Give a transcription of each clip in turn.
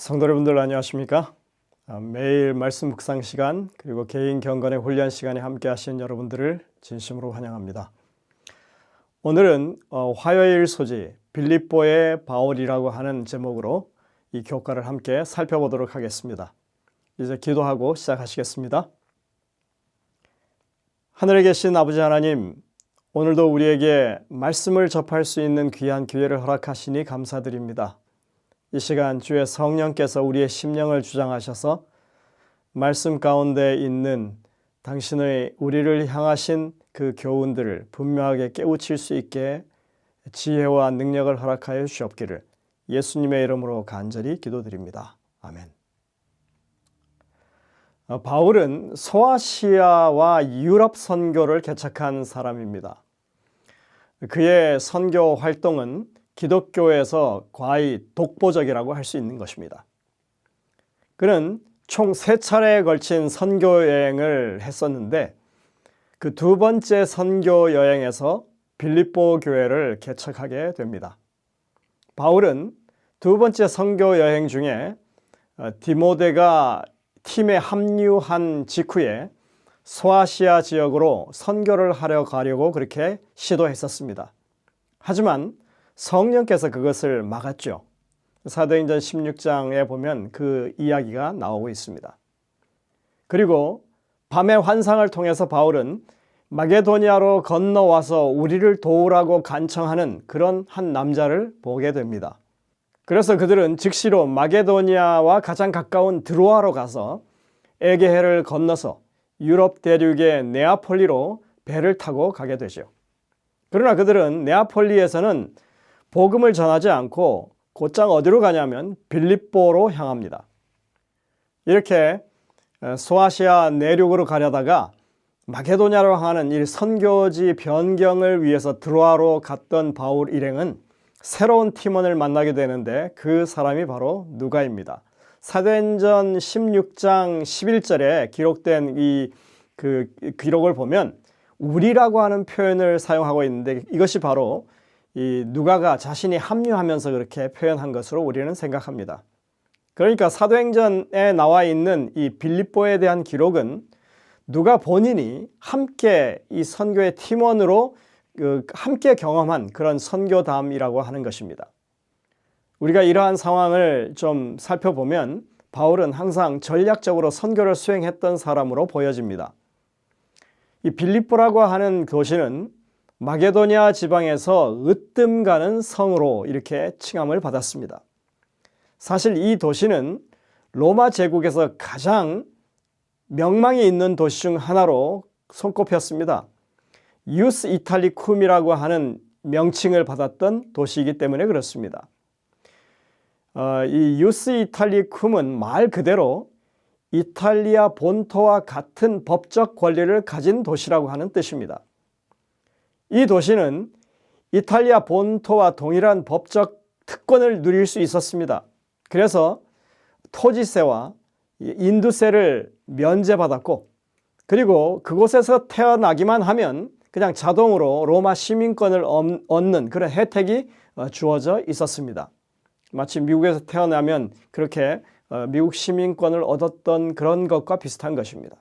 성도 여러분들 안녕하십니까? 매일 말씀 묵상 시간 그리고 개인 경건의 훈련 시간에 함께 하시는 여러분들을 진심으로 환영합니다. 오늘은 화요일 소지 빌립보의 바울이라고 하는 제목으로 이 교과를 함께 살펴보도록 하겠습니다. 이제 기도하고 시작하시겠습니다. 하늘에 계신 아버지 하나님, 오늘도 우리에게 말씀을 접할 수 있는 귀한 기회를 허락하시니 감사드립니다. 이 시간 주의 성령께서 우리의 심령을 주장하셔서 말씀 가운데 있는 당신의 우리를 향하신 그 교훈들을 분명하게 깨우칠 수 있게 지혜와 능력을 허락하여 주옵기를 예수님의 이름으로 간절히 기도드립니다. 아멘. 바울은 소아시아와 유럽 선교를 개척한 사람입니다. 그의 선교 활동은 기독교에서 거의 독보적이라고 할 수 있는 것입니다. 그는 총 3차례에 걸친 선교 여행을 했었는데 그 두 번째 선교 여행에서 빌립보 교회를 개척하게 됩니다. 바울은 두 번째 선교 여행 중에 디모데가 팀에 합류한 직후에 소아시아 지역으로 선교를 하려 가려고 그렇게 시도했었습니다. 하지만 성령께서 그것을 막았죠. 사도행전 16장에 보면 그 이야기가 나오고 있습니다. 그리고 밤의 환상을 통해서 바울은 마게도니아로 건너와서 우리를 도우라고 간청하는 그런 한 남자를 보게 됩니다. 그래서 그들은 즉시로 마게도니아와 가장 가까운 드로아로 가서 에게해를 건너서 유럽 대륙의 네아폴리로 배를 타고 가게 되죠. 그러나 그들은 네아폴리에서는 복음을 전하지 않고 곧장 어디로 가냐면 빌립보로 향합니다. 이렇게 소아시아 내륙으로 가려다가 마게도냐로 향하는 이 선교지 변경을 위해서 드로아로 갔던 바울 일행은 새로운 팀원을 만나게 되는데 그 사람이 바로 누가입니다. 사도행전 16장 11절에 기록된 그 기록을 보면 우리라고 하는 표현을 사용하고 있는데 이것이 바로 이 누가가 자신이 합류하면서 그렇게 표현한 것으로 우리는 생각합니다. 그러니까 사도행전에 나와 있는 이 빌립보에 대한 기록은 누가 본인이 함께 이 선교의 팀원으로 함께 경험한 그런 선교담이라고 하는 것입니다. 우리가 이러한 상황을 좀 살펴보면 바울은 항상 전략적으로 선교를 수행했던 사람으로 보여집니다. 이 빌립보라고 하는 도시는 마게도니아 지방에서 으뜸 가는 성으로 이렇게 칭함을 받았습니다. 사실 이 도시는 로마 제국에서 가장 명망이 있는 도시 중 하나로 손꼽혔습니다. 유스 이탈리쿰이라고 하는 명칭을 받았던 도시이기 때문에 그렇습니다. 이 유스 이탈리쿰은 말 그대로 이탈리아 본토와 같은 법적 권리를 가진 도시라고 하는 뜻입니다. 이 도시는 이탈리아 본토와 동일한 법적 특권을 누릴 수 있었습니다. 그래서 토지세와 인두세를 면제받았고 그리고 그곳에서 태어나기만 하면 그냥 자동으로 로마 시민권을 얻는 그런 혜택이 주어져 있었습니다. 마치 미국에서 태어나면 그렇게 미국 시민권을 얻었던 그런 것과 비슷한 것입니다.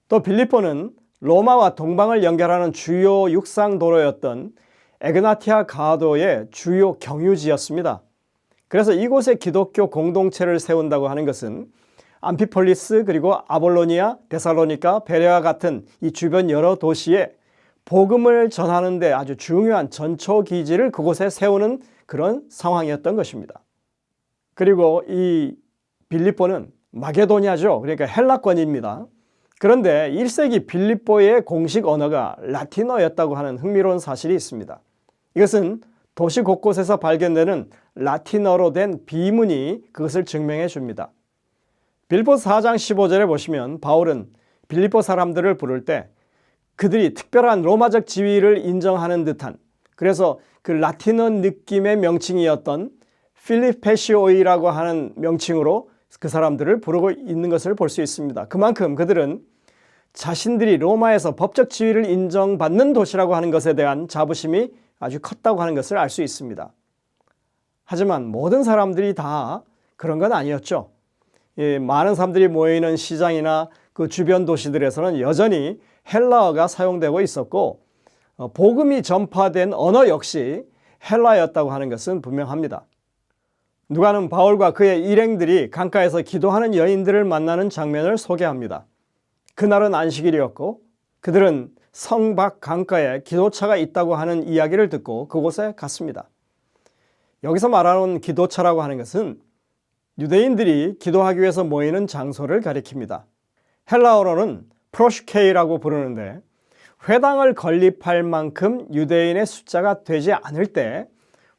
또 빌립보는 로마와 동방을 연결하는 주요 육상도로였던 에그나티아 가도의 주요 경유지였습니다. 그래서 이곳에 기독교 공동체를 세운다고 하는 것은 암피폴리스 그리고 아볼로니아, 데살로니카, 베레아 같은 이 주변 여러 도시에 복음을 전하는 데 아주 중요한 전초기지를 그곳에 세우는 그런 상황이었던 것입니다. 그리고 이 빌립보는 마게도니아죠. 그러니까 헬라권입니다. 그런데 1세기 빌립보의 공식 언어가 라틴어였다고 하는 흥미로운 사실이 있습니다. 이것은 도시 곳곳에서 발견되는 라틴어로 된 비문이 그것을 증명해 줍니다. 빌립보 4장 15절에 보시면 바울은 빌립보 사람들을 부를 때 그들이 특별한 로마적 지위를 인정하는 듯한 그래서 그 라틴어 느낌의 명칭이었던 필리페시오이라고 하는 명칭으로 그 사람들을 부르고 있는 것을 볼 수 있습니다. 그만큼 그들은 자신들이 로마에서 법적 지위를 인정받는 도시라고 하는 것에 대한 자부심이 아주 컸다고 하는 것을 알 수 있습니다. 하지만 모든 사람들이 다 그런 건 아니었죠. 많은 사람들이 모여있는 시장이나 그 주변 도시들에서는 여전히 헬라어가 사용되고 있었고 복음이 전파된 언어 역시 헬라였다고 하는 것은 분명합니다. 누가는 바울과 그의 일행들이 강가에서 기도하는 여인들을 만나는 장면을 소개합니다. 그날은 안식일이었고 그들은 성 밖 강가에 기도차가 있다고 하는 이야기를 듣고 그곳에 갔습니다. 여기서 말하는 기도차라고 하는 것은 유대인들이 기도하기 위해서 모이는 장소를 가리킵니다. 헬라어로는 프로슈케이라고 부르는데 회당을 건립할 만큼 유대인의 숫자가 되지 않을 때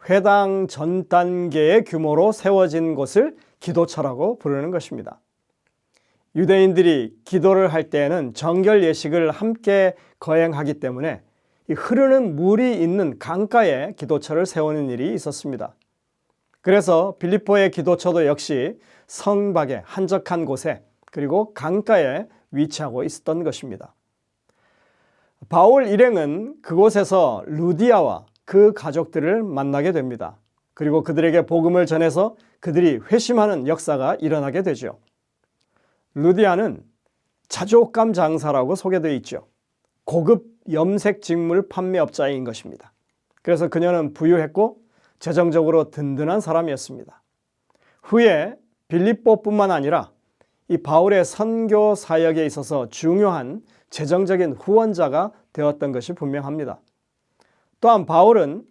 회당 전 단계의 규모로 세워진 곳을 기도처라고 부르는 것입니다. 유대인들이 기도를 할 때에는 정결 예식을 함께 거행하기 때문에 이 흐르는 물이 있는 강가에 기도처를 세우는 일이 있었습니다. 그래서 빌립보의 기도처도 역시 성 밖의 한적한 곳에 그리고 강가에 위치하고 있었던 것입니다. 바울 일행은 그곳에서 루디아와 그 가족들을 만나게 됩니다. 그리고 그들에게 복음을 전해서 그들이 회심하는 역사가 일어나게 되죠. 루디아는 자족감 장사라고 소개되어 있죠. 고급 염색 직물 판매업자인 것입니다. 그래서 그녀는 부유했고 재정적으로 든든한 사람이었습니다. 후에 빌립보뿐만 아니라 이 바울의 선교 사역에 있어서 중요한 재정적인 후원자가 되었던 것이 분명합니다. 또한 바울은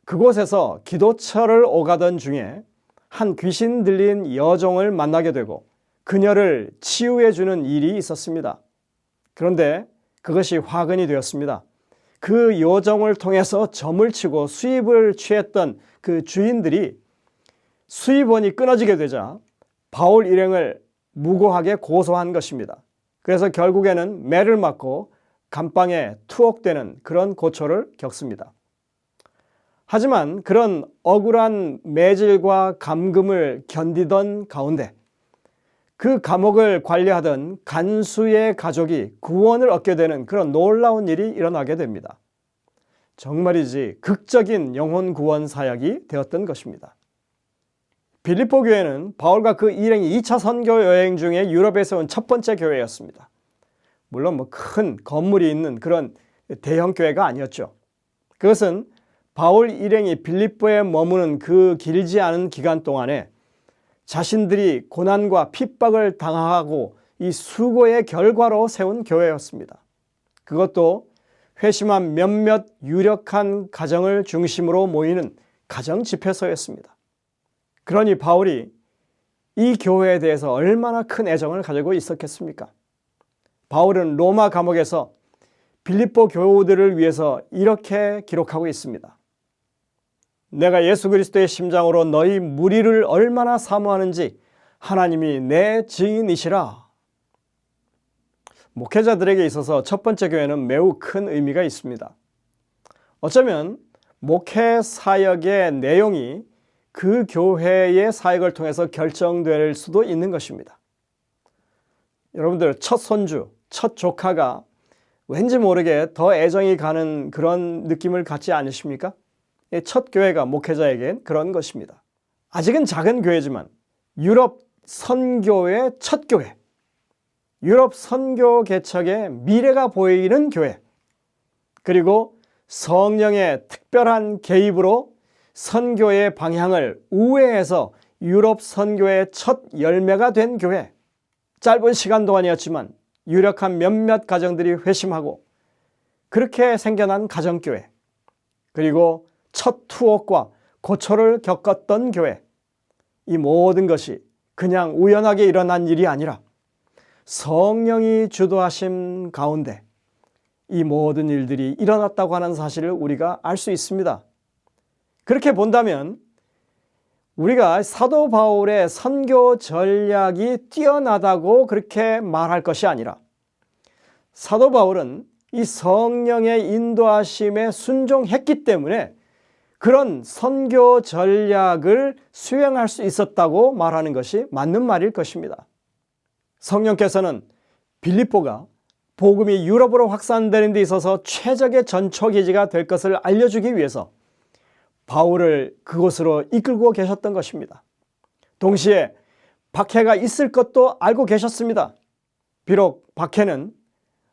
그곳에서 기도처를 오가던 중에 한 귀신 들린 여종을 만나게 되고 그녀를 치유해 주는 일이 있었습니다. 그런데 그것이 화근이 되었습니다. 그 여종을 통해서 점을 치고 수입을 취했던 그 주인들이 수입원이 끊어지게 되자 바울 일행을 무고하게 고소한 것입니다. 그래서 결국에는 매를 맞고 감방에 투옥되는 그런 고초를 겪습니다. 하지만 그런 억울한 매질과 감금을 견디던 가운데 그 감옥을 관리하던 간수의 가족이 구원을 얻게 되는 그런 놀라운 일이 일어나게 됩니다. 정말이지 극적인 영혼 구원 사역이 되었던 것입니다. 빌립보 교회는 바울과 그 일행이 2차 선교 여행 중에 유럽에 세운 첫 번째 교회였습니다. 물론 큰 건물이 있는 그런 대형 교회가 아니었죠. 그것은 바울 일행이 빌립보에 머무는 그 길지 않은 기간 동안에 자신들이 고난과 핍박을 당하고 이 수고의 결과로 세운 교회였습니다. 그것도 회심한 몇몇 유력한 가정을 중심으로 모이는 가정 집회소였습니다. 그러니 바울이 이 교회에 대해서 얼마나 큰 애정을 가지고 있었겠습니까? 바울은 로마 감옥에서 빌립보 교우들을 위해서 이렇게 기록하고 있습니다. 내가 예수 그리스도의 심장으로 너희 무리를 얼마나 사모하는지 하나님이 내 증인이시라. 목회자들에게 있어서 첫 번째 교회는 매우 큰 의미가 있습니다. 어쩌면 목회 사역의 내용이 그 교회의 사역을 통해서 결정될 수도 있는 것입니다. 여러분들 첫 손주, 첫 조카가 왠지 모르게 더 애정이 가는 그런 느낌을 갖지 않으십니까? 첫 교회가 목회자에겐 그런 것입니다. 아직은 작은 교회지만 유럽 선교의 첫 교회, 유럽 선교 개척의 미래가 보이는 교회, 그리고 성령의 특별한 개입으로 선교의 방향을 우회해서 유럽 선교의 첫 열매가 된 교회, 짧은 시간 동안이었지만 유력한 몇몇 가정들이 회심하고 그렇게 생겨난 가정교회, 그리고 첫 투옥과 고초를 겪었던 교회, 이 모든 것이 그냥 우연하게 일어난 일이 아니라 성령이 주도하심 가운데 이 모든 일들이 일어났다고 하는 사실을 우리가 알 수 있습니다. 그렇게 본다면 우리가 사도 바울의 선교 전략이 뛰어나다고 그렇게 말할 것이 아니라 사도 바울은 이 성령의 인도하심에 순종했기 때문에 그런 선교 전략을 수행할 수 있었다고 말하는 것이 맞는 말일 것입니다. 성령께서는 빌립보가 복음이 유럽으로 확산되는 데 있어서 최적의 전초기지가 될 것을 알려주기 위해서 바울을 그곳으로 이끌고 계셨던 것입니다. 동시에 박해가 있을 것도 알고 계셨습니다. 비록 박해는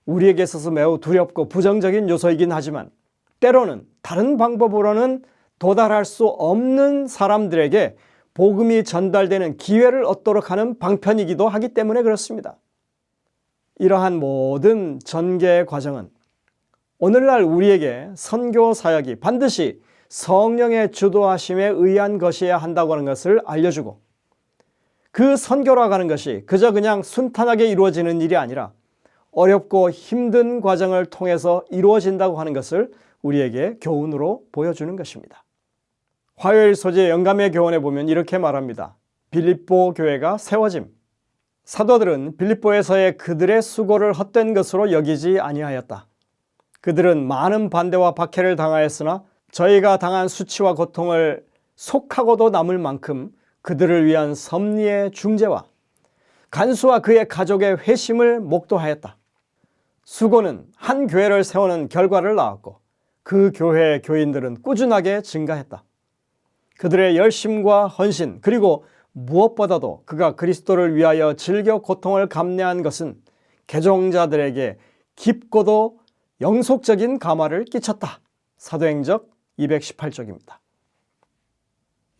우리에게 있어서 매우 두렵고 부정적인 요소이긴 하지만 때로는 다른 방법으로는 도달할 수 없는 사람들에게 복음이 전달되는 기회를 얻도록 하는 방편이기도 하기 때문에 그렇습니다. 이러한 모든 전개의 과정은 오늘날 우리에게 선교 사역이 반드시 성령의 주도하심에 의한 것이어야 한다고 하는 것을 알려주고, 그 선교라고 하는 것이 그저 그냥 순탄하게 이루어지는 일이 아니라 어렵고 힘든 과정을 통해서 이루어진다고 하는 것을 우리에게 교훈으로 보여주는 것입니다. 화요일 소재 영감의 교훈에 보면 이렇게 말합니다. 빌립보 교회가 세워짐. 사도들은 빌립보에서의 그들의 수고를 헛된 것으로 여기지 아니하였다. 그들은 많은 반대와 박해를 당하였으나 저희가 당한 수치와 고통을 속하고도 남을 만큼 그들을 위한 섭리의 중재와 간수와 그의 가족의 회심을 목도하였다. 수고는 한 교회를 세우는 결과를 낳았고 그 교회의 교인들은 꾸준하게 증가했다. 그들의 열심과 헌신, 그리고 무엇보다도 그가 그리스도를 위하여 즐겨 고통을 감내한 것은 개종자들에게 깊고도 영속적인 감화를 끼쳤다. 사도행적 218쪽입니다.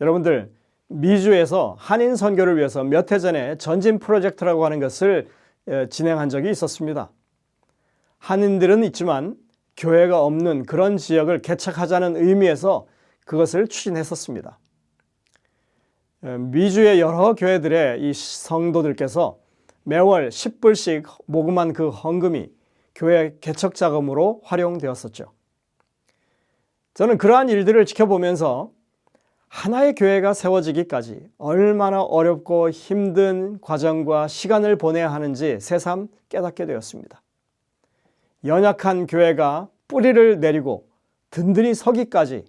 여러분들, 미주에서 한인 선교를 위해서 몇 해 전에 전진 프로젝트라고 하는 것을 진행한 적이 있었습니다. 한인들은 있지만 교회가 없는 그런 지역을 개척하자는 의미에서 그것을 추진했었습니다. 미주의 여러 교회들의 이 성도들께서 매월 10불씩 모금한 그 헌금이 교회 개척 자금으로 활용되었었죠. 저는 그러한 일들을 지켜보면서 하나의 교회가 세워지기까지 얼마나 어렵고 힘든 과정과 시간을 보내야 하는지 새삼 깨닫게 되었습니다. 연약한 교회가 뿌리를 내리고 든든히 서기까지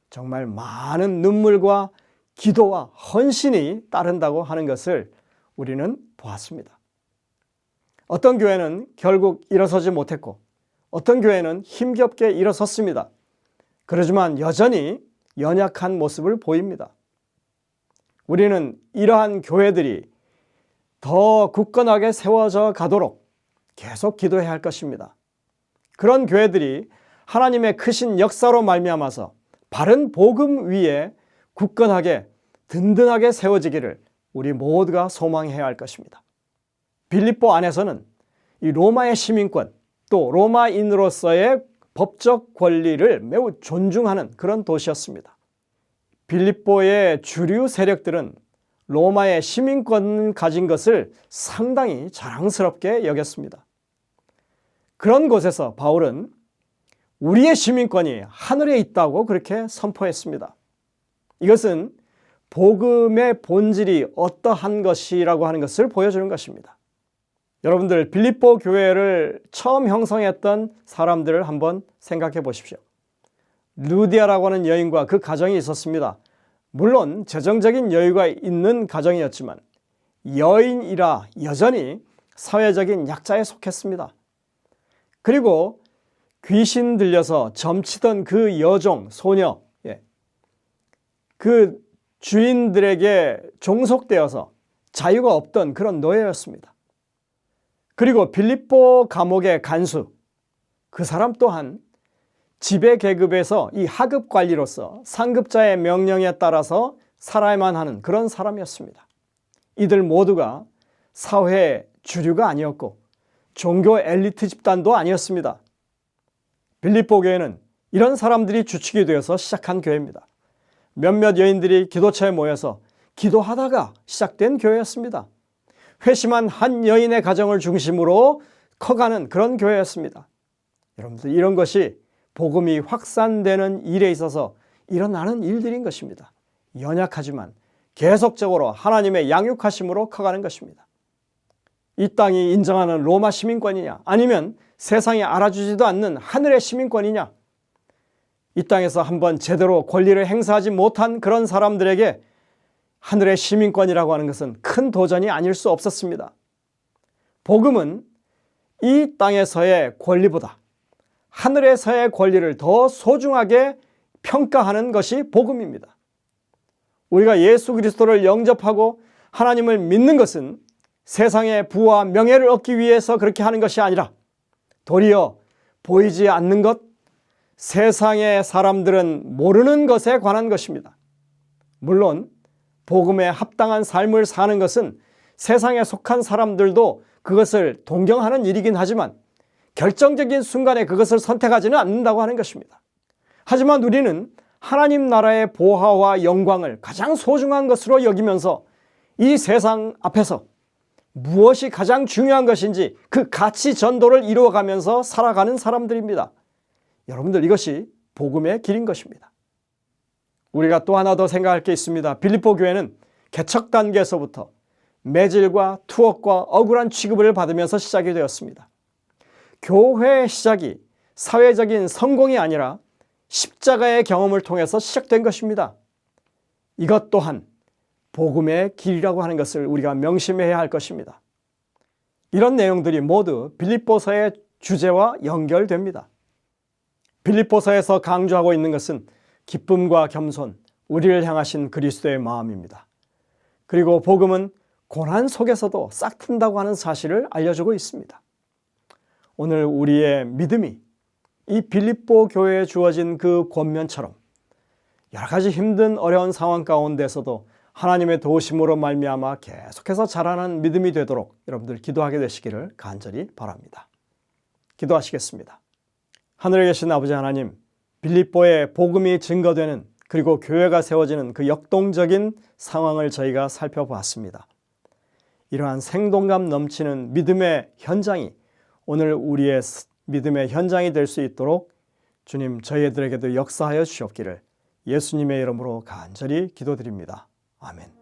정말 많은 눈물과 기도와 헌신이 따른다고 하는 것을 우리는 보았습니다. 어떤 교회는 결국 일어서지 못했고 어떤 교회는 힘겹게 일어섰습니다. 그렇지만 여전히 연약한 모습을 보입니다. 우리는 이러한 교회들이 더 굳건하게 세워져 가도록 계속 기도해야 할 것입니다. 그런 교회들이 하나님의 크신 역사로 말미암아서 바른 복음 위에 굳건하게 든든하게 세워지기를 우리 모두가 소망해야 할 것입니다. 빌립보 안에서는 이 로마의 시민권, 또 로마인으로서의 법적 권리를 매우 존중하는 그런 도시였습니다. 빌립보의 주류 세력들은 로마의 시민권을 가진 것을 상당히 자랑스럽게 여겼습니다. 그런 곳에서 바울은 우리의 시민권이 하늘에 있다고 그렇게 선포했습니다. 이것은 복음의 본질이 어떠한 것이라고 하는 것을 보여주는 것입니다. 여러분들, 빌립보 교회를 처음 형성했던 사람들을 한번 생각해 보십시오. 루디아라고 하는 여인과 그 가정이 있었습니다. 물론 재정적인 여유가 있는 가정이었지만 여인이라 여전히 사회적인 약자에 속했습니다. 그리고 귀신 들려서 점치던 그 여종, 소녀, 그 주인들에게 종속되어서 자유가 없던 그런 노예였습니다. 그리고 빌립보 감옥의 간수, 그 사람 또한 지배 계급에서 이 하급 관리로서 상급자의 명령에 따라서 살아야만 하는 그런 사람이었습니다. 이들 모두가 사회 주류가 아니었고 종교 엘리트 집단도 아니었습니다. 빌립보 교회는 이런 사람들이 주축이 되어서 시작한 교회입니다. 몇몇 여인들이 기도처에 모여서 기도하다가 시작된 교회였습니다. 회심한 한 여인의 가정을 중심으로 커가는 그런 교회였습니다. 여러분들, 이런 것이 복음이 확산되는 일에 있어서 일어나는 일들인 것입니다. 연약하지만 계속적으로 하나님의 양육하심으로 커가는 것입니다. 이 땅이 인정하는 로마 시민권이냐, 아니면 세상이 알아주지도 않는 하늘의 시민권이냐, 이 땅에서 한번 제대로 권리를 행사하지 못한 그런 사람들에게 하늘의 시민권이라고 하는 것은 큰 도전이 아닐 수 없었습니다. 복음은 이 땅에서의 권리보다 하늘에서의 권리를 더 소중하게 평가하는 것이 복음입니다. 우리가 예수 그리스도를 영접하고 하나님을 믿는 것은 세상의 부와 명예를 얻기 위해서 그렇게 하는 것이 아니라 도리어 보이지 않는 것, 세상의 사람들은 모르는 것에 관한 것입니다. 물론 복음에 합당한 삶을 사는 것은 세상에 속한 사람들도 그것을 동경하는 일이긴 하지만 결정적인 순간에 그것을 선택하지는 않는다고 하는 것입니다. 하지만 우리는 하나님 나라의 보화와 영광을 가장 소중한 것으로 여기면서 이 세상 앞에서 무엇이 가장 중요한 것인지 그 가치 전도를 이루어가면서 살아가는 사람들입니다. 여러분들, 이것이 복음의 길인 것입니다. 우리가 또 하나 더 생각할 게 있습니다. 빌립보 교회는 개척 단계에서부터 매질과 투옥과 억울한 취급을 받으면서 시작이 되었습니다. 교회의 시작이 사회적인 성공이 아니라 십자가의 경험을 통해서 시작된 것입니다. 이것 또한 복음의 길이라고 하는 것을 우리가 명심해야 할 것입니다. 이런 내용들이 모두 빌립보서의 주제와 연결됩니다. 빌립보서에서 강조하고 있는 것은 기쁨과 겸손, 우리를 향하신 그리스도의 마음입니다. 그리고 복음은 고난 속에서도 싹튼다고 하는 사실을 알려주고 있습니다. 오늘 우리의 믿음이 이 빌립보 교회에 주어진 그 권면처럼 여러 가지 힘든 어려운 상황 가운데서도 하나님의 도우심으로 말미암아 계속해서 자라는 믿음이 되도록 여러분들 기도하게 되시기를 간절히 바랍니다. 기도하시겠습니다. 하늘에 계신 아버지 하나님, 빌립보에 복음이 증거되는 그리고 교회가 세워지는 그 역동적인 상황을 저희가 살펴보았습니다. 이러한 생동감 넘치는 믿음의 현장이 오늘 우리의 믿음의 현장이 될 수 있도록 주님, 저희들에게도 역사하여 주시옵기를 예수님의 이름으로 간절히 기도드립니다. 아멘.